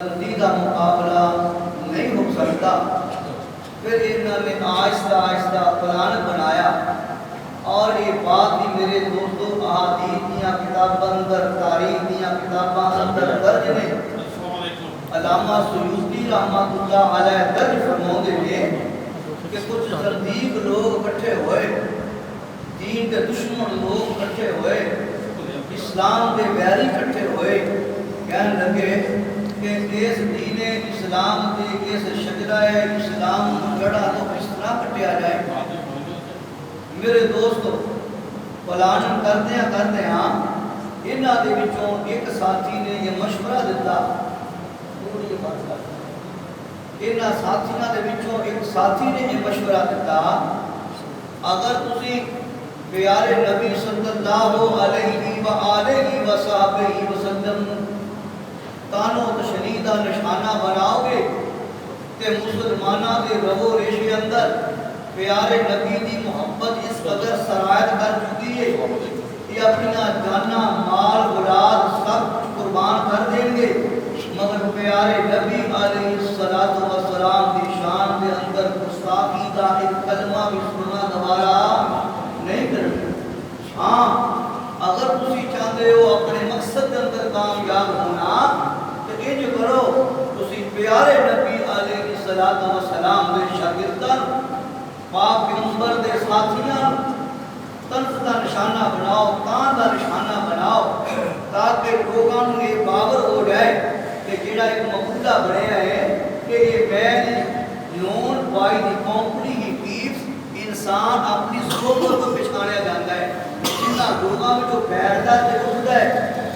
کا مقابلہ نہیں ہو سکتا۔ پھر انہوں نے آہستہ آہستہ پلان بنایا، اور یہ بات بھی میرے دوستوں احادیث دیا کتاباں اندر، تاریخ دیا کتاباں اندر درج نے۔ علامہ سیوطی رحمۃ اللہ علیہ درج فرماتے ہیں کہ کچھ زندیق لوگ اکٹھے ہوئے، دین کے دشمن لوگ اکٹھے ہوئے، اسلام کے ویری اکٹھے ہوئے، کہنے لگے کہ اس دین اسلام کے اس شجرہ اسلام جڑا تو اس طرح کٹیا جائے۔ میرے دوستو پلان کرتے ہیں انہاں دے وچوں ایک ساتھی نے یہ مشورہ دیتا، انہاں ساتھیاں دے وچوں ایک ساتھی نے یہ مشورہ دیتا، اگر تسی پیارے نبی صلی اللہ علیہ وآلہ وسلم تانو تشریح دا نشانہ بناؤ گے تے مسلمانہ دے رگو ریشے اندر پیارے نبی دی محبت اس قدر سرایت کر چکی ہے کہ اپنی جانا مال اولاد سب قربان کر دیں گے، مگر پیارے نبی علیہ السلام دی شان دے اندر گستاخی کا ایک کلمہ بھی سننا دوبارہ نہیں کرنا۔ ہاں اگر تسی چاہتے ہو اپنے مقصد کے اندر کامیاب ہونا تو انج کرو، تسی پیارے نبی علیہ السلام دے شاگردان پاک پیغمبر دے ساتھیاں طنز دا نشانہ بناؤ، کان دا نشانہ بناؤ، تاکہ لوگوں نے یہ باور ہو جائے کہ جڑا ایک مقولہ بنیا ہے کہ یہ man known by the company he keeps, انسان اپنی صحبت کو پہچانیا جاتا ہے۔ جنہ لوگوں میں جو بیٹھتا ہے اٹھتا ہے،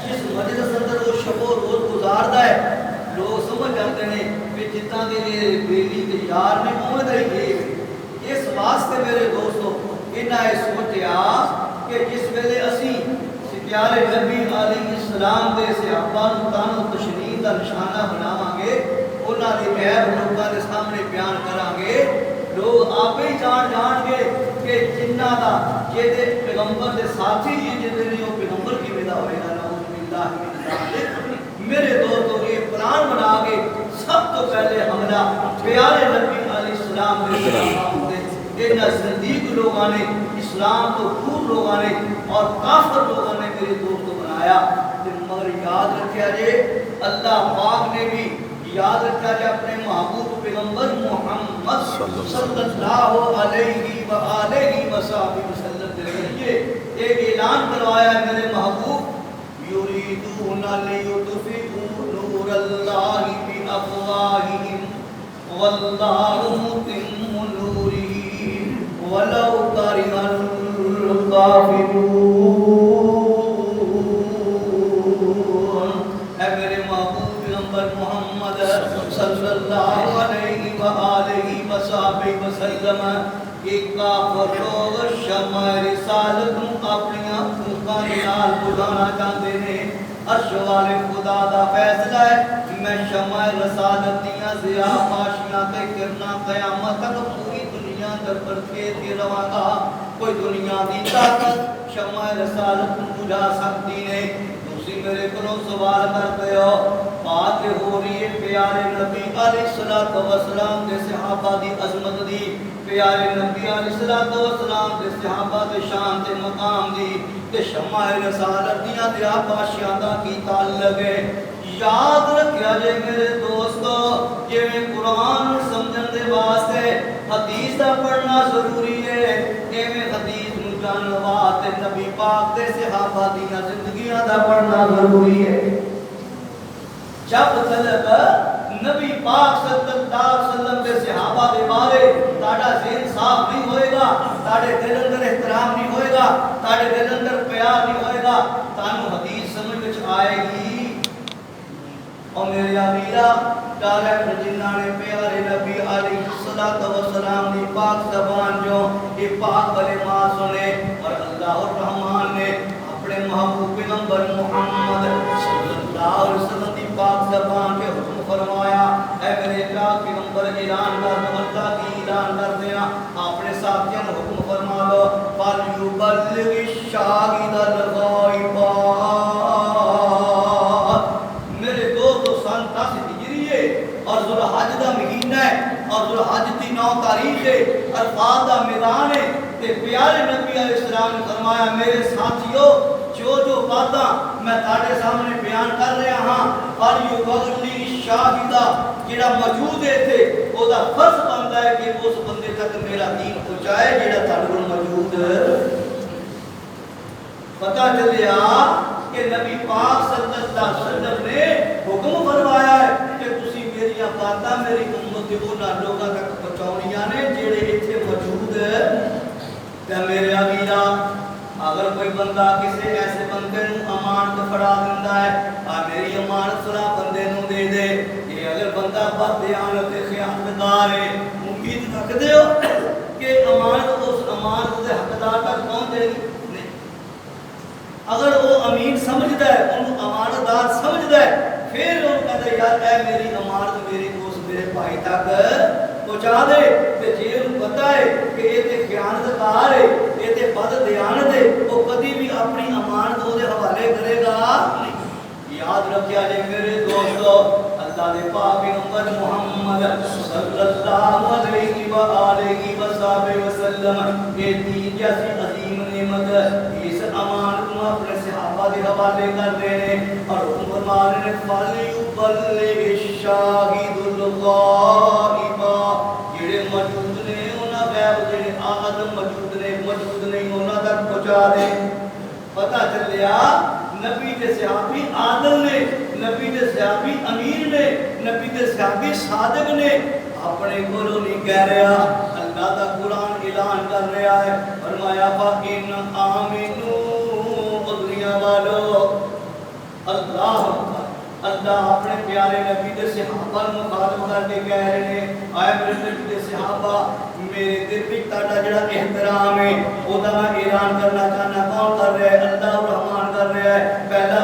جس مجلس اندر وہ شب و روز گزارتا ہے، لوگ سمجھ جاتے ہیں کہ جتنا دے بیلی کے یار نے اوہ دے گئے۔ اس واسطے میرے دوستو انہاں یہ سوچیا کہ جس ویلے اسی پیارے نبی علیہ السلام دے صحابہ تانو تشریح دا نشانہ بناواں گے، انہاں دے عیب لوگاں دے سامنے بیان کراں گے، لوگ آپ ہی جان گے کہ جنہ دا یہ دے پیغمبر دے ساتھی جنہ دے نہیں وہ پیغمبر کی ودا ہوئے گا، نعوذ باللہ من ذالک۔ میرے دوستو یہ پلان بنا کے سب تو پہلے حملہ پیارے نبی علیہ السلام دے صحابہ دے انہاں صدیق لوگاں نے، اسلام تو دور لوگاں نے اور کافر لوگوں نے میرے دوستو بنایا۔ مگر یاد رکھیا جے اللہ پاک نے بھی یاد رکھا جائے اپنے محبوب پیغمبر محمد صلی اللہ علیہ وآلہ وسلم کے ذریعے ایک اعلان کروایا میرے محبوب، یریدون لیطفئوا نور اللہ بافواہہم واللہ متم نورہ ولو کرہ الکافرون۔ اے میرے محبوب پیغمبر محمد صلی اللہ علیہ وآلہ وسلم، ایک کافر لوگ شمع رسالت اپنی پھوکاں نال بجھانا چاہتے ہیں۔ عرش والے خدا دا فیصلہ ہے میں شمع رسالت دیاں ضیاء پاشیاں تے کرنا قیامت تک پوری دنیا در پر کھیتی رواں گا۔ کوئی دنیا دی طاقت شمع رسالت بجھا سکتی نہیں۔ تسی میرے کو سوال کرتے ہو، بات ہو رہی ہے پیارے نبی علیہ السلام دے صحابہ دی عظمت دی، پیارے نبی علیہ السلام دے صحابہ دے شان دے مقام دی تے شمع رسالت دیاں دے آباشیاں دا کی تعلق ہے۔ یاد رکھیا جے میرے دوستو، جے میں قرآن سمجھن دے واسطے حدیث دا پڑھنا ضروری ہے، جے میں حدیث جانوات نبی پاک دے صحابہ دیاں زندگیاں دا پڑھنا ضروری ہے۔ جب تلک نبی پاک صلی اللہ علیہ وسلم دے صحابہ دے بارے تاڑا ذہن صاف نہیں ہوئے گا، تاڑے دل اندر احترام نہیں ہوئے گا، تاڑے دل اندر پیار نہیں ہوئے گا، تانو حدیث سمجھ وچ آئے گی۔ اور میرے امیرہ ڈائریکٹر جنہ نے پیارے نبی علیہ السلام دی پاک زبان جو یہ پاک کلمات سنے، اور اللہ الرحمن نے اپنے محبوب پیغمبر محمد صلی اللہ علیہ وسلم دی پاک زبان کے حکم فرمایا، اے میرے پاک پیغمبر اعلان کر دو، اللہ کی اعلان کر دینا، اپنے ساتھیاں حکم فرما دو، فَلْيُبَلِّغِ الشَّاهِدَ الْغَائِبَ۔ میرے دوست سن 10 ہجری ہے اور ذوالحج دا مہینہ ہے اور ذوالحج دی 9 تاریخ ہے، عرفات دا میدان ہے، تے پیارے نبی علیہ السلام نے فرمایا میرے ساتھیو جو باتاں میں تاڑے سامنے بیان کر رہا ہاں اور یو بغلی شاہدہ جڑا موجود ہے تھے وہ دا فرض بنتا ہے کہ اس بندے تک میرا دین پہنچائے جڑا تاڑے موجود پتہ چلیا کہ نبی پاک صلی اللہ علیہ وسلم نے حکم فرمایا ہے کہ تسی میری باتاں میری امت کے انہاں لوگاں تک پہنچاؤنیاں نے جڑے ایتھے موجود تے میرے آگیرا اگر کوئی بندہ کسی ایسے بندے نو امانت فڑا دیندا ہے میری امانت فلا بندے نو دے دے، یہ اگر بندہ بددیانت خیانتکار ہے امید رکھدے ہو کہ امانت اس امانت دے حقدار تک پہنچے گی؟ نہیں، اگر وہ امین سمجھدا ہے انہوں امانت دار سمجھدا ہے پھر وہ کہتا ہے یار اے میری امانت میری اس میرے بھائی تک پہنچا دے، تے جے انہوں پتہ ہے کہ یہ تے خیانتکار ہے یہ تے بد دیانت ہے وہ کبھی بھی اپنی امانت وہ دے حوالے کرے گا نہیں۔ یاد رکھیا جے میرے دوستو اللہ دے پاک پیغمبر محمد صلی اللہ علیہ وآلہ وسلم یہ دین جیسی عظیم نعمت اس امانت کو اپنے صحابہ دے حوالے کر دینے اور حکم فرمانے نے فَلْيُبَلِّغِ الشَّاهِدُ الْغَائِبَ جڑے موجود نے انہاں غیب جڑے آدم موجود نہیں انہاں تک پہنچا دے۔ پتہ چلیا نبی دے صحابی عادل نے، نبی دے صحابی امیر نے، نبی دے صحابی صادق نے اپنے کولوں نہیں کہہ رہا، اللہ دا قرآن اعلان کر رہا ہے فرمایا فَإِنْ آمِنُوا دنیا والو اللہ اللہ اپنے پیارے نبی دے صحابہ مخاطب کر کے کہہ رہے ہیں آئے میرے نبی دے صحابہ میرے دل وچ تہاڈا جڑا احترام ہے او دا میں اعلان کرنا چاہنا کون کر رہا ہے اللہ الرحمن کر رہا ہے پہلا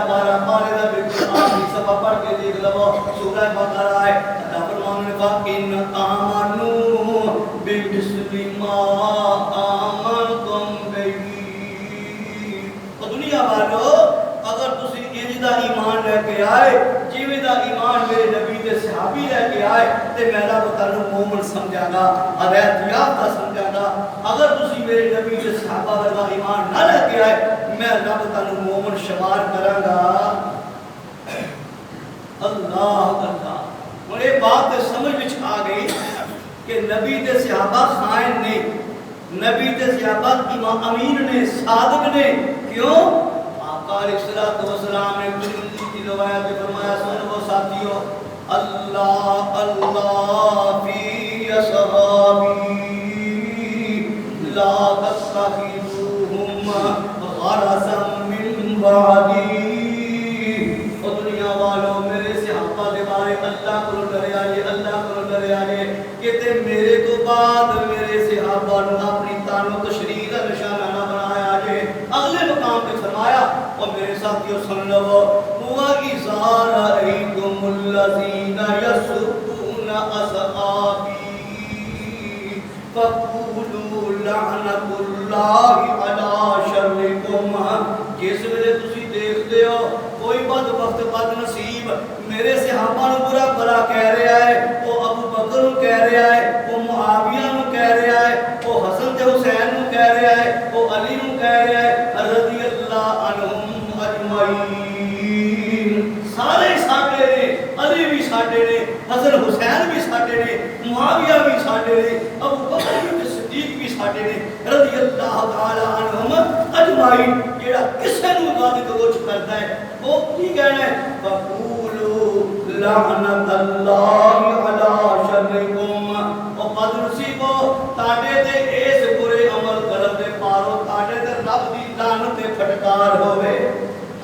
پارے دا بالکل آخری صفحہ پڑھ کے دیکھ لو سورہ بقرہ ہے اللہ فرمانے فَإِنْ آمَنُوا بِمِثْلِ مَا آمَنْتُمْ بِهِ او دنیا والو اگر تسی انج دا ایمان لے کے آئے جیویں دا ایمان میرے نبی دے صحابی لے کے آئے تے میں رب تانوں مومن سمجھا گا ہدایت یافتہ سمجھا گا، اگر تسی میرے نبی دے صحابہ ورگا ایمان نہ لے کے آئے میں رب تانوں مومن شمار کراں گا۔ اللہ اللہ ہن یہ بات تے سمجھ وچ آ گئی کہ نبی دے صحابہ خائن نے، نبی دے صحابہ امام امین نے، صادق نے، کیوں؟ آقا علیہ السلام نے ترمذی کی روایت میں فرمایا سنو ساتھیو اللہ اللہ فی اصحابی لا تتخذوہم غرضا من بعدی او دنیا والوں میرے صحابہ دے بارے اللہ کو ڈرے آئے اللہ کو ڈرے آئے کہ تے میرے تو بعد میرے صحابہ نے اپنی تان و تشریح کا نشانہ نہ بنایا جائے۔ اگلے مقام پہ فرمایا اور میرے ساتھیوں سن لو وَإِذَا رَأَيْتُمُ الَّذِينَ يَسُبُّونَ أَصْحَابِي فَقُولُوا لَعْنَةُ اللَّهِ عَلَىٰ شَرِّكُمْ جس ویلے تسی دیکھتے ہو کوئی بدبخت بد نصیب میرے صحابہ نو برا بھلا کہہ رہا ہے، وہ ابو بکر نو کہہ رہا ہے، وہ معاویہ نو کہہ رہا ہے، وہ حسن تے حسین نو کہہ رہا ہے، وہ علی نو کہہ رہا ہے رضی اللہ عنہم اجمعین سارے ساڈے نے، علی بھی ساڈے نے، حسن حسین بھی ساڈے نے، معاویہ بھی ساڈے نے، ابو بکر بھی صدیق بھی ساڈے نے رضی اللہ تعالی عنہم اجمعین۔ جیڑا کسے نو گالی گلوچ کرتا ہے وہ کی کہنا ہے فَقُولُوا لَعْنَةَ اللَّهِ عَلَىٰ شَرِّكُمْ او بد نصیبو تاڈے تے اس برے عمل کرن دے پارو تاڈے تے رب دی لعنت تے پھٹکار ہوے۔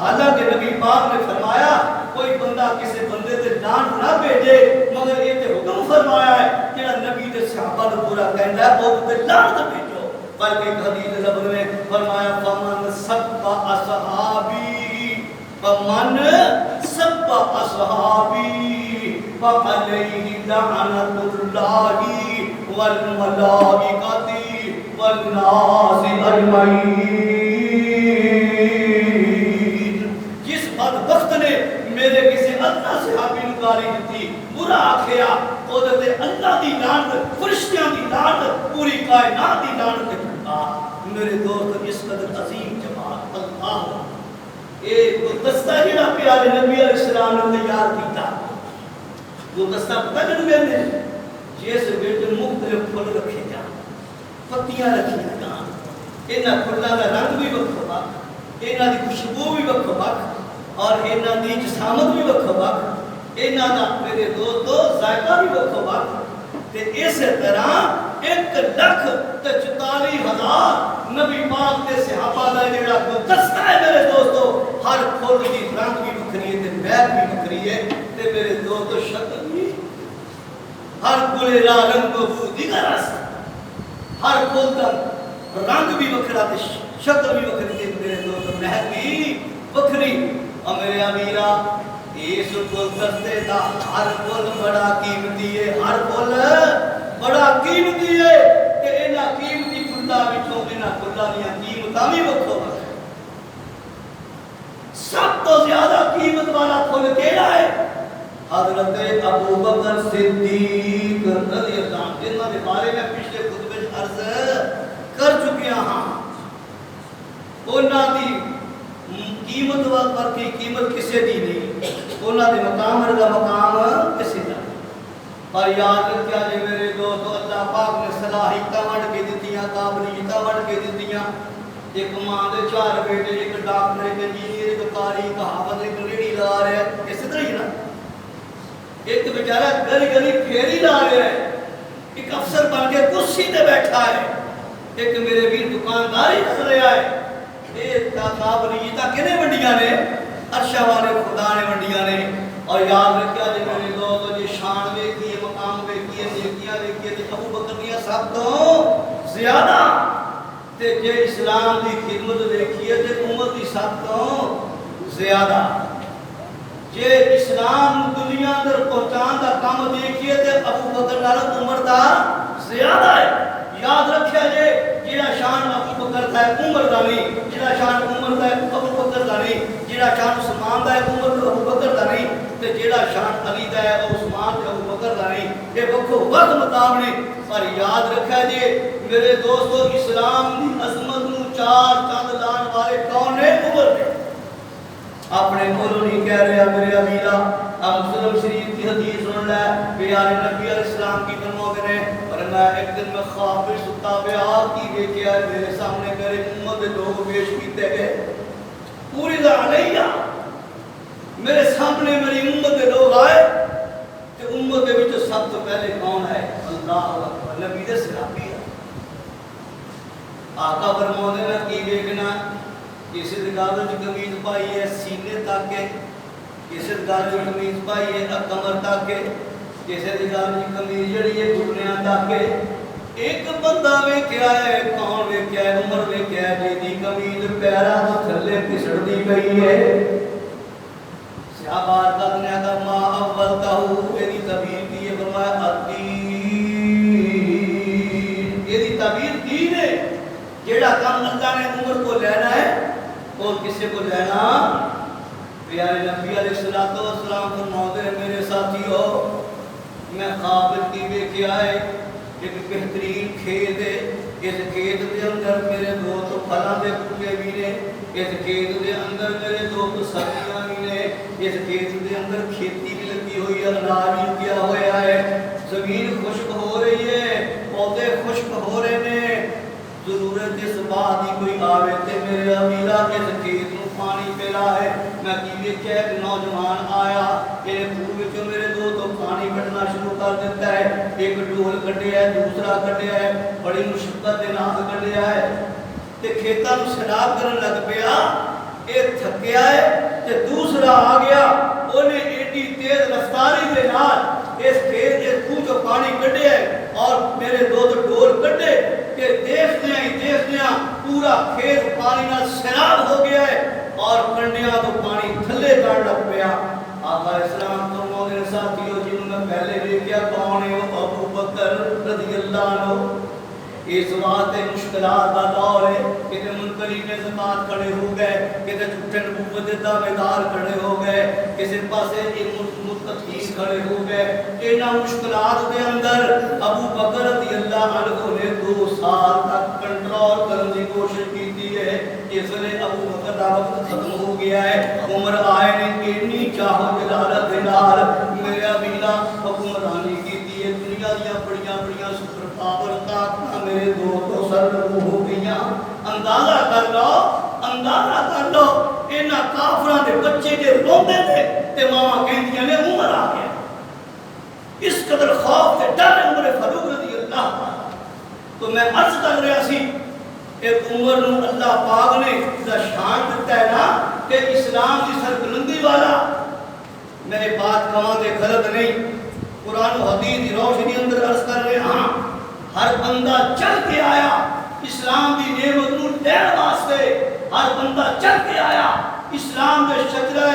حالانکہ نبی پاک نے فرمایا کوئی بندہ کسی بندے تے لعنت نہ بھیجے مگر یہ تے حکم فرمایا ہے جڑا نبی دے صحابہ نو برا کہندا ہے او تے لعنت بھیجو۔ بلکہ حدیث لفظ میں فرمایا فمن سب اصحابی فمن سب اصحابی فعلیہ لعنت اللہ والملائکۃ والناس اجمعین۔ جس بدبخت نے میرے کسی ادنا صحابی نو گالی دیتی برا آکھیا تے اللہ دی لعنت فرشتیاں دی لعنت پوری کائنات دی لعنت تے پھٹا میرے دوست اس قدر عظیم جماعت اللہ اے گلدستہ جڑا پیارے نبی علیہ السلام نے تیار کیتا گلدستہ پتہ جنوں کہندے جس وچ مختلف پھل رکھے جان پتیاں رکھیاں جان انہاں پھلاں دا رنگ بھی وکھو وکھ انہاں دی خوشبو بھی وکھو وکھ اور انہاں دی جسامت بھی وکھو وکھ انہاں دا میرے دوستو ذائقہ بھی وکھو وکھ تے اس طرح 1,44,000 نبی پاک دے صحابہ دا جڑا گلدستہ ہے میرے دوستو ہر پھل دی رنگ بھی وکھری ہے تے مہک بھی وکھری ہے تے میرے دوستو شکل بھی ہر گلے را رنگ و بو دیگر اس ہر پھل دا رنگ بھی وکھرا تے شکل بھی وکھری تے میرے دوستو مہک بھی وکھری اور میرے امیرا اس گلدستے دا ہر پھل بڑا قیمتی ہے ہر پھل بڑا قیمتی ہے کہ انہاں قیمتی پھلاں وچوں انہاں پھلاں دیاں قیمتاں وی وکھو وکھ سب تو زیادہ قیمت والا پھل کیڑا ہے حضرت ابو بکر صدیق رضی اللہ عنہ جنہاں دے بارے میں پچھلے خطبے وچ عرض کر چکیا ہاں انہاں دی قیمت پر کی قیمت کسے دی نہیں انہاں دے مقام ورگا مقام کسے دا پر یاد رکھیا جے میرے دوستو اللہ پاک نے صلاحیتاں وڈ کے دتیاں قابلیتاں وڈ کے دتیاں ایک ماں دے 4 بیٹے ایک ڈاکٹر ایک انجینئر ایک قاری کہاوت ایک ریڑھی لا رہا ہے اسی طرح ہی نا ایک بیچارہ گلی گلی پھیری لا رہا ہے ایک افسر بن کے کرسی تے بیٹھا ہے ایک میرے بھی دکانداری کر رہا ہے یہ قابلیتاں کنے ونڈیاں نے عرشہ والے خدا نے ونڈیاں نے اور یاد رکھیا جے میرے دوستو جی شان ویکھی ہے مقام ویکھی ہے نیکیاں ویکھی ہے تے ابو بکر دیاں سب تو زیادہ تے جے اسلام دی خدمت ویکھی ہے تے عمر دی سب تو زیادہ جے اسلام دنیا اندر پہنچان دا کام دیکھیے تے ابو بکر نال عمر دا زیادہ ہے یاد رکھیا جے جڑا شان ابو بکر دا ہے عمر دا نہیں جڑا شان عمر دا ہے ابو بکر دا نہیں جڑا شان عثمان دا ہے عمر دا ابو بکر دا نہیں تے جڑا شان علی دا ہے عثمان تے ابو بکر دا نہیں یہ وکھو وقت مقام نے پر یاد رکھیا جے میرے دوستو اسلام دی عظمت نو 4 چاند لان والے کون نے عمر نے اپنے کولوں نہیں کہہ رہا میرے امیرا اب مسلم شریف کی حدیث سن لے پیارے نبی علیہ السلام کی فرماتے ہیں فرمایا ایک دن میں خواب میں ستا ہوا کی دیکھا میرے سامنے میرے امت کے لوگ پیش کیتے گئے پوری علیہ میرے سامنے میری امت کے لوگ آئے کہ امت کے وچ سب تو پہلے کون ہے اللہ اکبر نبی دے صحابی آقا فرماتے ہیں کی دیکھنا کسی دگار جو قمیض پائی ہے سینے تک کسی دگار جو قمیض پائی ہے کمر تک کسی دگار جو قمیض جڑی ہے گھٹنیاں تک ایک بندہ ویکھیا ہے کون ویکھیا ہے عمر ویکھیا ہے جی دی قمیض پیراں تو تھلے پھسڑدی پئی ہے صحابہ کرنے کا ما اول تہو ایدی تعبیر دی ہے فرمایا الدین ایدی تعبیر دین ہے جیڑا کام اللہ نے عمر کو لینا ہے اور کسی کو لینا پیارے نبی علیہ السلام فرماتے ہیں میرے ساتھیو میں خواب کی ویکھیا ہے ایک بہترین کھیت ہے اس کھیت دے اندر میرے دو تو پھلاں دے بوٹے بھی نے اس کھیت دے اندر میرے دو تو سبزیاں بھی نے اس کھیت دے اندر کھیتی بھی لگی ہوئی ہے اناج بھی کیا ہوا ہے زمین خشک ہو رہی ہے پودے خشک ہو رہے ہیں ضرورت اس بات کی کوئی آوے تے میرے امیرا اس کھیت نو پانی پلا ہے میں کی ویکھیا ایک نوجوان آیا میرے پور وچوں میرے دو تو پانی کڈنا شروع کر دیتا ہے ایک ڈول کڈیا ہے دوسرا کڈیا ہے بڑی مشقت دے نال کڈیا ہے تے کھیتاں نو سیراب کرن لگ پیا اے تھکیا ہے تے دوسرا آ گیا اونے ایڈی تیز رفتاری دے نال اس کھیت دے خوہ چوں پانی کڈیا ہے اور میرے دو تو ڈول کڈے کہ دیکھدیاں پورا کھیت پانی نال سیراب ہو گیا ہے اور کنڈیاں تو پانی تھلے چڑھ لگ پیا آقا اسلام تو میرے ساتھیو جنہوں نے پہلے ویکھیا کون ہے وہ ابو بکر رضی اللہ عنہ اس واسطے مشکلات کا دور ہے کہ منکرین زکات کھڑے ہو گئے، کہ جھوٹے نبوت کے دعوے دار کھڑے ہو گئے، کسی پاسے متقین کھڑے ہو گئے۔ انہاں مشکلات دے اندر ابو بکر رضی اللہ عنہ نے 2 سال تک کنٹرول کرنے کی کوشش کی ہے۔ جس نے ابو بکر دا وقت ختم ہو گیا ہے، عمر آئے نے اتنی چاہو جلالت دے نال میرا بیلا حکمرانی کی ہے، دنیا دیا بڑیاں بڑیاں سپر پاور طاقتاں میرے دوستوں سر ہو گئیاں۔ اندازہ کر لو، اندازہ کر لو، انہاں کافراں دے بچے دے روندے نے تے ماں کہندیاں نے عمر آ گیا۔ اس قدر خوف تے ڈر عمر فاروق رضی اللہ عنہ۔ تو میں عرض کر رہا سی ایک عمر نو اللہ پاک نے دا شان دیتا ہے نا کہ اسلام کی سربلندی والا۔ میں یہ بات کہاں دے غلط نہیں، قرآن و حدیث کی روشنی اندر عرض کر رہے ہاں، ہر بندہ چل کے آیا اسلام کی نعمت نو لین واسطے، ہر بندہ چل کے آیا اسلام دے شجرہ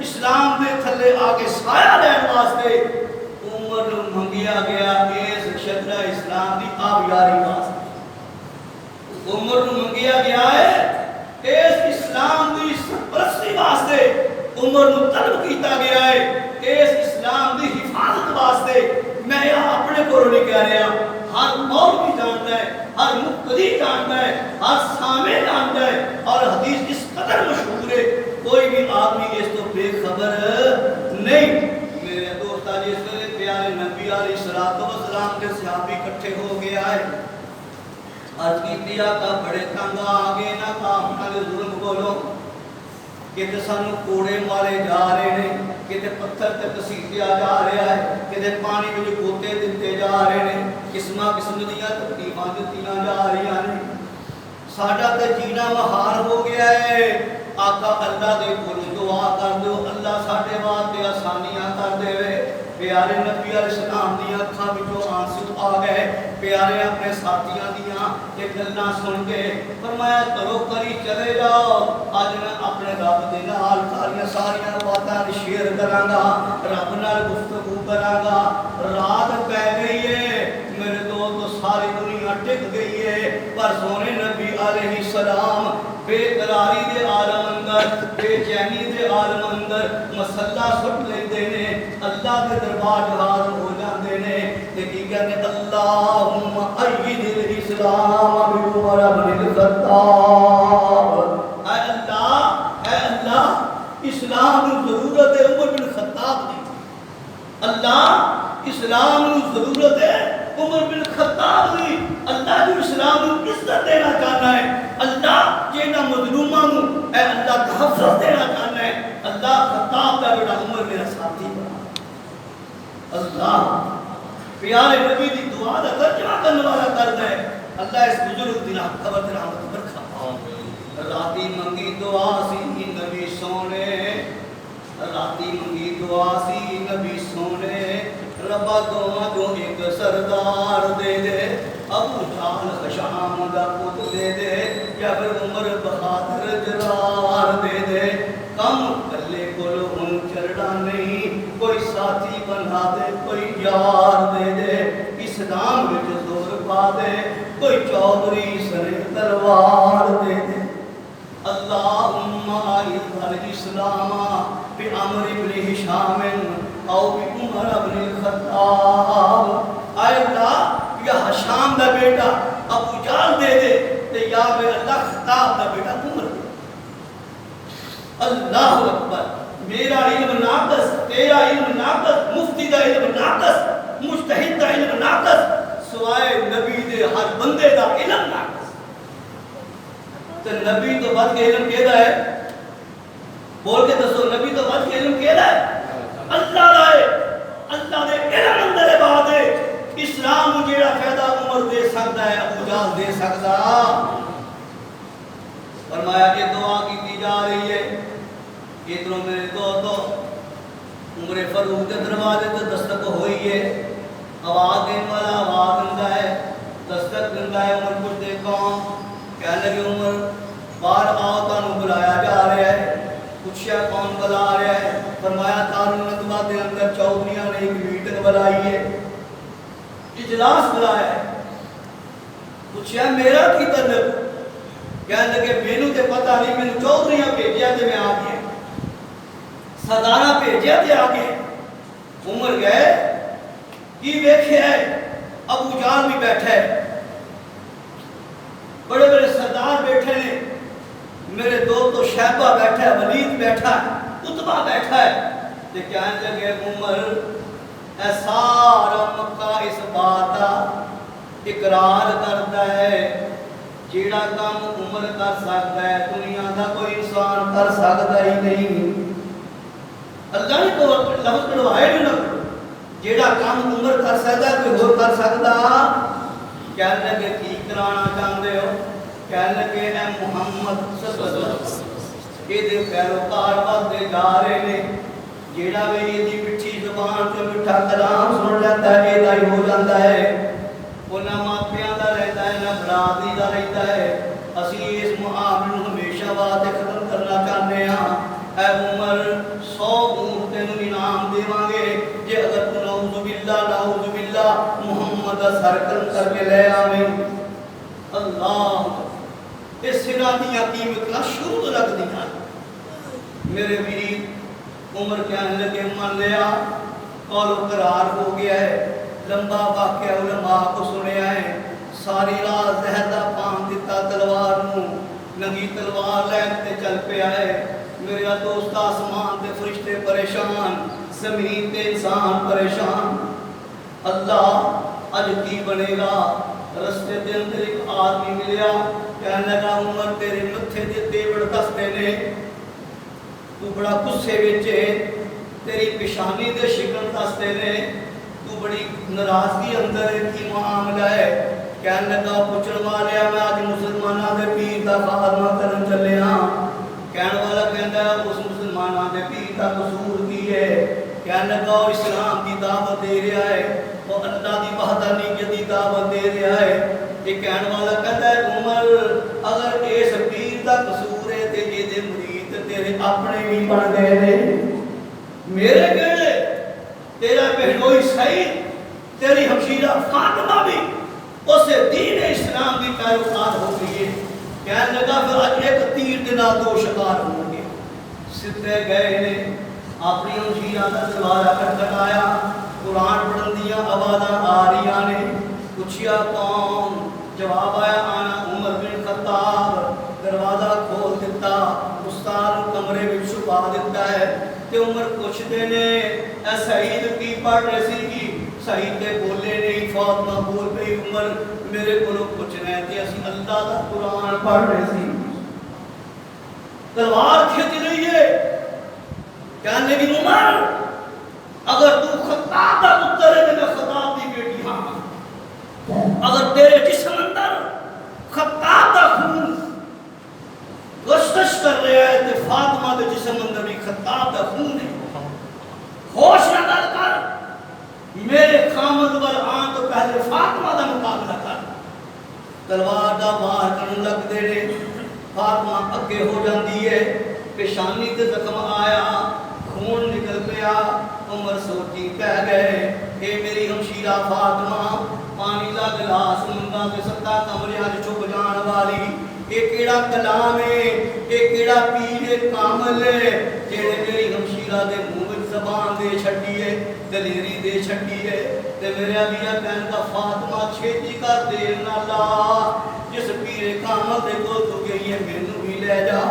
اسلام دے تھلے آ کے سایہ لین واسطے۔ عمر نو منگیا گیا اس شجرہ اسلام دی آبیاری واسطے، عمر نو منگیا گیا ہے اس اسلام دی سرپرستی واسطے، عمر نو طلب کیتا گیا ہے اس اسلام دی حفاظت واسطے۔ میں یہاں اپنے کو نہیں کہہ رہا، ہر مولوی جانتا ہے، ہر مقتدی جانتا ہے، ہر سامع جانتا ہے، اور حدیث اس قدر مشہور ہے کوئی بھی آدمی اس تو بے خبر نہیں۔ میرے دوستہ جس ویلے پیارے نبی علیہ السلام کے صحابی اکٹھے ہو گیا ہے، عرض کی دیا کا بڑے تنگ آگے نہ کافروں کے ظلم بولو، کہتے سانو کوڑے مارے جا رہے ہیں، کہتے پتھر تے کسیٹیا جا رہا ہے، کہتے پانی میں گوتے دیتے جا رہے ہیں، قسمہ قسم دیا تکلیفاں دتیاں جا رہی ہیں، ساڈا تے جینا محال ہو گیا ہے۔ آقا اللہ دے کول دعا کر دو، اللہ ساڈے واسطے آسانیاں کر دے۔ پیارے نبی علیہ السلام دی اکھاں وچوں آنسو آ گئے، پیارے اپنے ساتھیاں دیاں یہ گلاں سن کے فرمایا کرو کری چلے جاؤ، اج میں اپنے رب دے نال ساریاں باتاں شیئر کراں گا، رب نال گفتگو کراں گا۔ رات پہ گئی ہے میرے دوست، ساری دنیا ٹک گئی ہے، پر سونے نبی علیہ السلام بے قراری دے عالم اندر، بے چینی دے عالم اندر مسلح سٹ لیندے نے، اللہ دے دربار حاضر ہو جاندے نے تے کی کہندے اللہم اید الاسلام بعمر بن الخطاب۔ اے اللہ اسلام نو ضرورت ہے عمر بن الخطاب دی، اللہ اسلام نو ضرورت ہے عمر بن الخطاب دی۔ اللہ جو اسلام نو عزت دینا چاہنا ہے، اللہ جینا مظلوماں نو اے اللہ تحفظ دینا چاہنا ہے، اللہ خطاب دا بیٹا عمر میرا ساتھی بنا۔ اللہ پیارے نبی دی دعا دا ترجمہ کرنے والا کرتا ہے، اللہ اس بزرگ دی قبر تے رحمت برکھا۔ راتی منگی دعا سی نبی سونے، راتی منگی دعا سی نبی سونے، ربا دعا جو ایک سردار دے دے، ابو جہل خشام دا پت دے دے، یا پھر عمر بہادر جرار دے دے، کم کلے کولو ہن چڑھا نہیں، کوئی ساتھی بنا دے، کوئی یار دے دے، اسلام وچ زور پا دے، کوئی چودھری سرے تلوار دے دے۔ اللہم اعز الاسلام بعمر بن ہشام او بعمر بن الخطاب۔ اے اللہ یا ہشام دا بیٹا ابو جہل دے دے تے یا میرے اللہ خطاب دا بیٹا عمر دے۔ اللہ اکبر، میرا علم ناقص، تیرا علم ناقص، مفتی دا علم ناقص، مجتہد دا علم ناقص، سوائے نبی دے ہر بندے دا علم ناقص۔ تو نبی تو بات کے علم کہتا ہے، بول کے دسو نبی تو بات کے علم کہتا ہے، اللہ رائے اللہ دے علم اندر بات ہے۔ اسلام جیڑا فائدہ عمر دے سکتا ہے ابو جہل دے سکتا۔ فرمایا کہ دعا کی جا رہی ہے، ادھروں میرے دوستو عمر فاروق کے دروازے تے دستک ہوئی ہے، آواز دینے والا آواز دیندا ہے، دستک دیندا ہے، عمر کچھ دے کون کہنے لگے عمر باہر آؤ، تانوں بلایا جا رہا ہے۔ پوچھا کون بلا رہا ہے؟ فرمایا دارُ الندوہ دے اندر چودھریاں نے ایک میٹنگ بلائی ہے، اجلاس بلایا ہے، پوچھا میرا کی طلب؟ کہنے لگے مینوں تے پتہ نہیں، مینوں چودھریاں بھیجیا تے میں آ گیا، سرداراں بھیجیا تے آ گئے۔ عمر گئے کی ویکھیا ہے؟ ابو جہل بھی بیٹھا ہے، بڑے بڑے سردار بیٹھے نے، میرے دوست شیبہ بیٹھا ہے، ولید بیٹھا ہے، عتبہ بیٹھا ہے۔ تے کہنے لگے عمر اے سارا مکہ اس بات کا اقرار کرتا ہے جیڑا کام عمر کر سکتا ہے دنیا دا کوئی انسان کر سکتا ہی نہیں۔ اللہ نے تو لفظ پڑھوائے نہیں لگا جیڑا کام عمر کر سکتا ہے کوئی اور کر سکتا۔ کہنے لگے کی کرانا چاہتے ہو؟ کہنے لگے اے محمد صلی اللہ علیہ وسلم یہ دے پیروکار باتیں جا رہے نے، جیڑا بھی یہ دی مٹھی زبان سے مٹھا کلام سن لیتا ہے یہ دائی ہو جاتا ہے، وہ نہ ماپیاں دا رہتا ہے نہ برادری دا رہتا ہے۔ اسی اس معاملے ہمیشہ باتیں ختم کرنا چاہتے ہیں۔ اے عمر 100 اونٹ تینوں انعام دیواں گے جے اگر تو نعوذ باللہ محمد دا سر قلم کر کے لے آویں۔ اللہ اس سرا دیا قیمتاں شروع تو لگ دیا۔ میرے ویر عمر کہنے لگے مان لیا، قول و قرار ہو گیا ہے، لمبا واقعہ علماء کو سنیا ہے، ساری رات زہدہ پان دیتا تلوار نوں، نگی تلوار لین تے چل پہ آئے۔ میرا دوست آسمان تے فرشتے پریشان، زمین تے انسان پریشان۔ اللہ اج کی بنے گا؟ رستے دے اندر ایک آدمی ملیا، کہنے لگا عمر تیرے متھے دے دیوڑ دستے نے، تو بڑا غصے وچ ہے، تیری پیشانی دے شکل دستے نے، تو بڑی ناراضگی اندر ہے، کی معاملہ ہے؟ کہنے لگا پوچھن والیا میں آج مسلماناں دے پیر دا خاتمہ کرن چلے ہاں۔ کہنے والا کہندا ہے اس مسلماناں دے پیر دا قصور کی ہے؟ کہنے لگا اسلام کی دعوت دے رہا ہے، وہ اللہ دی وحدانیت دی دعوت دے رہا ہے۔ یہ کہنے والا کہتا ہے عمر اگر اس پیر دا قصور ہے تے یہ دے مرید تیرے اپنے بھی بن گئے نے، میرے کہنے تیرا بہنوئی سعید تیری ہمشیرہ فاطمہ بھی اسے دین اسلام کی پیروکار ہو گئی ہے۔ کہنے لگا پھر آج ایک تیر دنا دو شکار ہوں گے۔ سدھے گئے نے اپنی ہمشیرہ کا دروازہ کھٹکھٹایا، قرآن پڑھن دیاں آوازاں آ رہی نے، پوچھیا کون؟ جواب آیا آنا عمر بن خطاب۔ دروازہ کھول دیتا، استاد کمرے میں چھپا دیتا ہے تے عمر پوچھتے نے اے سعید کی پڑھ رہی سی کی؟ سعید تے بولے نہیں، فاطمہ بول پئی عمر میرے کو پوچھنا ہے تے اسی اللہ دا قرآن پڑھ رہے سی۔ تلوار کھچ رہی ہے، کہنے لگی عمر اگر تو خطاب دا پتر ہے تے میں خطاب دی بیٹی ہاں، اگر تیرے جسم اندر خطاب دا خون گشتش کر رہا ہے تے فاطمہ دے جسم اندر بھی خطاب دا خون ہے۔ ہوش نہ ڈال کر میرے خامد ور آن تو پہلے فاطمہ دا مقابلہ کر۔ تلوار دا وار کرن لگ دے نے، فاطمہ اگے ہو جاندی ہے، پیشانی تے زخم آیا، خون نکل پیا۔ عمر سوچی کہہ گئے اے میری ہمشیرہ فاطمہ پانی دا گلاس منگا تے ستا کمرے وچ چھپ جان والی، اے کیڑا کلام ہے، اے کیڑا پیر کامل ہے جڑے میری ہمشیرہ دے منہ وچ زبان دے چھڈی ہے، دلیری دے چھڈی ہے۔ تے میرے ابیا کہن دا فاطمہ چھیتی کر دیر نہ لا، جس پیر کامل دے کول تو گئی ہے مینوں بھی لے جا۔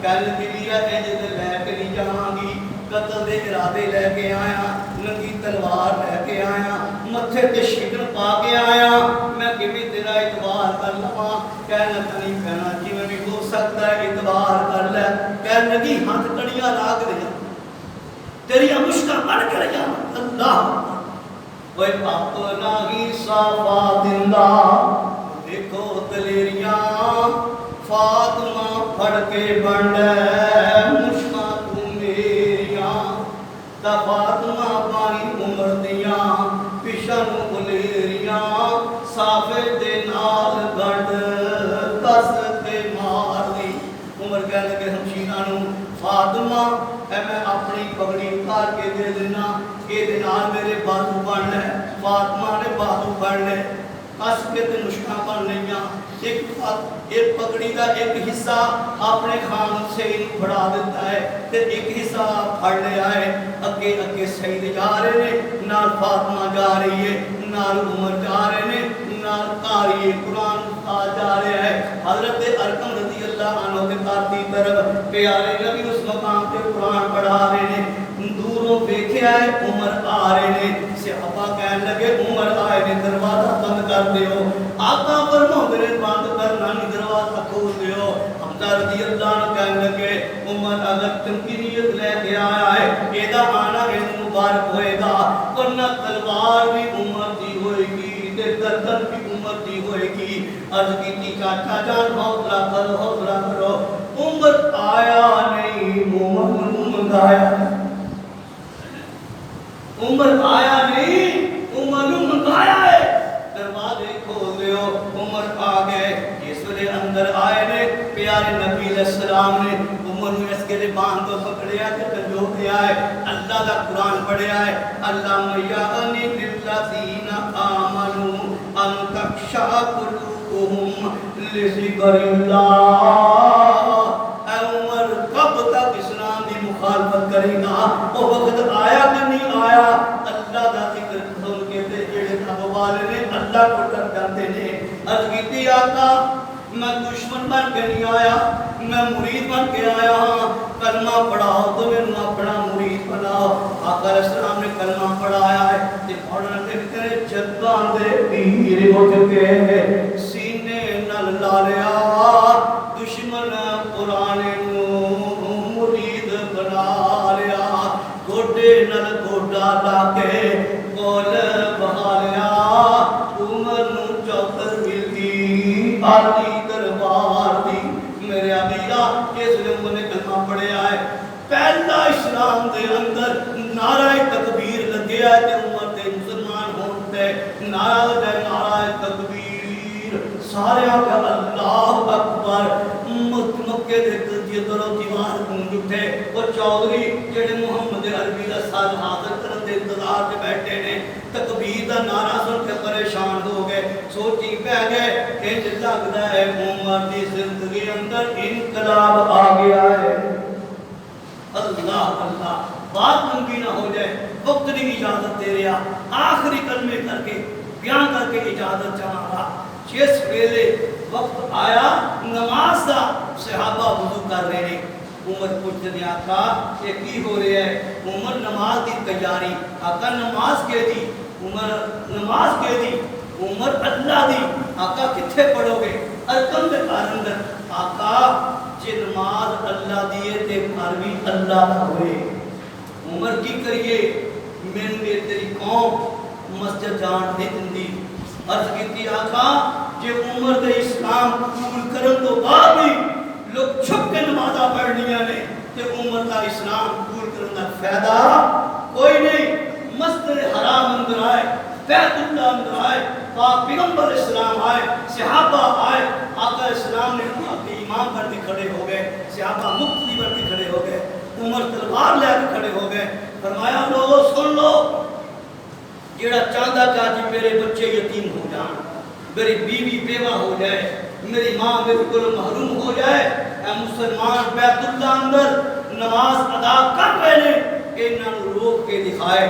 کہن لگی ویا انج تے لے کے نہیں جاواں گی، قتل دے ارادے لے کے آیا، ننگی تلوار لے کے آیا، متھے تے شکن پا کے آیا، میں کبھی تیرا اعتبار کر لواں؟ کہنے لگی کہنا جی بھی ہو سکتا ہے اعتبار کر لے۔ کہنے لگی ہاتھ کڑیاں لاگ دیا، تیری مشکل بن کے رہا اللہ وہ اپنا ہی صافا دندہ دیکھو دلیریاں فاطمہ پھڑ کے بنڈے مشکا تو میریاں تا فاطمہ پانی عمر دیاں پیشن بلیریاں صافے دے نال گنڈ کس تے مار دی۔ عمر کہنے لگے ہمشیرہ نوں فاطمہ اے میں اپنی پگڑی اتار کے دے دینا، اے دے نال میرے بازو بن لے۔ فاطمہ نے بازو بن لے، کس کے تے مشکاں بن لئیاں، ایک پگڑی دا ایک حصہ اپنے خامد سے پھڑا دیتا ہے تے ایک حصہ پھڑ لیا ہے، اگے اگے سید جا رہے نے، نال فاطمہ جا رہی ہے، نال عمر جا رہے نے، نال قاری قرآن جا رہا ہے۔ حضرت ارقم رضی اللہ عنہ کے کارتی طرف پیارے نبی اس مقام پہ قرآن پڑھا رہے نے، دوروں دیکھے آئے عمر آ رہے نے، صحابہ کہنے لگے عمر آئے نے، دروازہ بند کر دیو۔ آقا فرماؤ میرے بند کرنا نہیں، دروازہ کھول دیو۔ حمزہ رضی اللہ عنہ کہنے لگے عمر اگر تم کی نیت لے کے آیا ہے ایدہ آنا ایدہ مبارک ہوئے گا، ورنہ تلوار بھی عمر دی ہوئے گی، گردن بھی عمر دی ہوئے گی۔ عرض کی تھی چاچا جان حوصلہ کرو حوصلہ کرو، عمر آیا نہیں، عمر منگایا، عمر آیا نہیں، عمر منگایا ہے۔ دروازے کھول دیو، عمر آ گئے، اس لئے اندر آئے نے، پیارے نبی علیہ السلام نے عمر نے اس کے لئے باندھ کو پکڑیا کہ کنجو کیا ہے، اللہ کا قرآن پڑھیا ہے، اللہ میانی للذین آمنوا ان تخشع قلوبهم لذکر اللہ۔ اے عمر کب تک اسلام دی مخالفت کرے گا؟ وہ وقت آیا کہ نہیں آیا؟ اللہ دا ذکر سن کے تے جڑے رب والے نے اللہ کو ڈر جاتے نے۔ عرض کیتی آقا میں دشمن بن کے نہیں آیا، میں مرید بن کے آیا ہاں، کلمہ پڑھاؤ تو میں اپنا مرید بناؤ۔ آقا علیہ السلام نے کلمہ پڑھایا ہے تے پڑھنا دیکھتے ہیں جدان دے پیر اٹھ کے سینے نل لا لیا، دشمن قرآن مرید بنا لیا، گوڑے نل گوڑا لا کے کول بہا لیا، عمر نو چوکر ملتی آلی دربار دی۔ میرے عبیدہ اس لئے عمر نے کلمہ پڑھے آئے، پہلا اسلام دے اندر نعرہ تکبیر لگے آئے تے عمر دے مسلمان ہوتے، نعرہ دے نعرہ تکبیر، سارے آگے اللہ اکبر، مکے دے در و دیوار گونج اٹھے۔ وہ چودھری جڑے محمد عربی دا سال حاضر کرن دے انتظار کے بیٹھے نے، تکبیر دا نعرہ سن کے پریشان ہو گئے، سوچی پہ گئے کہ جل لگتا ہے عمر دی زندگی اندر انقلاب آ گیا ہے۔ اللہ اللہ، بات ممکن نہ ہو جائے، وقت نہیں اجازت دے رہا، آخری کلمے کر کے بیان کر کے اجازت چاہا رہا۔ جس ویلے وقت آیا نماز دا، صحابہ وضو کر رہے ہیں، عمر پوچھتے ہیں آقا یہ کی ہو رہے ہے؟ عمر نماز دی تیاری، آقا نماز کے دی، عمر نماز کے دی، عمر اللہ دی، آقا کتھے پڑھو گے؟ ارکم دے کارندر، آقا جے نماز اللہ دیئے تے گھر بھی اللہ نہ ہوئے، عمر کی کریے؟ میں نے تیری قوم مسجد جان دے دندی۔ عرض کیتی آقا جے عمر دے اسلام قبول کرن تو بعد بھی لوگ چھپ کے نمازہ پڑھنیاں نے کہ عمر کا اسلام قبول کرن دا فائدہ کوئی نہیں۔ مسجد حرام اندر آئے، بیت اللہ اندر آئے، پاک پیغمبر اسلام آئے، صحابہ آئے، آقا اسلام نے امام پر بھی کھڑے ہو گئے، صحابہ مقتدی پر بھی کھڑے ہو گئے، عمر تلوار لے کے کھڑے ہو گئے، فرمایا لوگوں سن لو، جیڑا چاندہ چاہتی میرے بچے یتیم ہو جائیں، میری بیوی بیوہ ہو جائے، میری ماں میرے کو محروم ہو جائے، اے مسلمان بیت اللہ اندر نماز ادا کر رہے ہیں کہ انہوں روک کے دکھائے،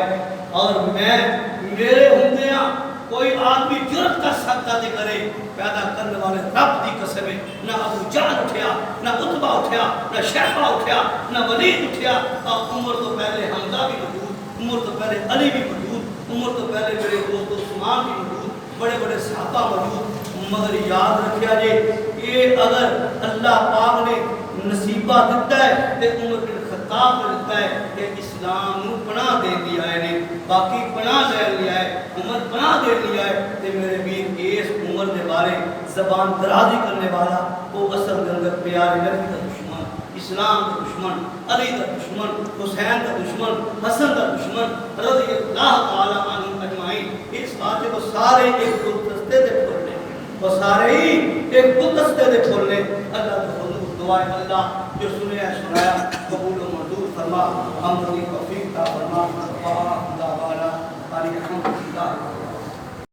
اور میں میرے ہندیاں کوئی آدمی جرت کا سکتا دے کرے، پیدا کرنے والے رب دی قسم ہے، نہ ابو جہل اٹھیا، نہ عتبہ اٹھیا، نہ شیبہ اٹھیا، نہ ولید اٹھیا، اور عمر تو پہلے حمزہ بھی موجود، عمر تو پہلے علی بھی موجود، عمر تو پہلے میرے دوست عثمان بھی موجود، بڑے بڑے صحابہ موجود، مگر یاد رکھیا جے یہ اگر اللہ پاک نے نصیبہ دیتا ہے تے عمر بن خطاب کو دیتا ہے کہ اسلام نو پناہ دے دیا ہے نے، باقی پناہ دے لیا ہے، عمر پناہ دے لیا ہے تے میرے ویر اس عمر دے بارے زبان درازی کرنے والا وہ اصل گنگر پیارے نبی کا دشمن، اسلام کا دشمن، علی کا دشمن، حسین کا دشمن، حسن کا دشمن رضی اللہ تعالیٰ عنہ اجمعین۔ اس بات کو سارے ایک گلدستے دے پھولنے، وہ سارے ہی ایک گلدستے دے پھولنے، اللہ کے حضور دعائے اللہ جو سنے سنایا قبول و منظور فرما، ہم کی توفیق عطا فرما، وآخر دعوانا الحمدللہ۔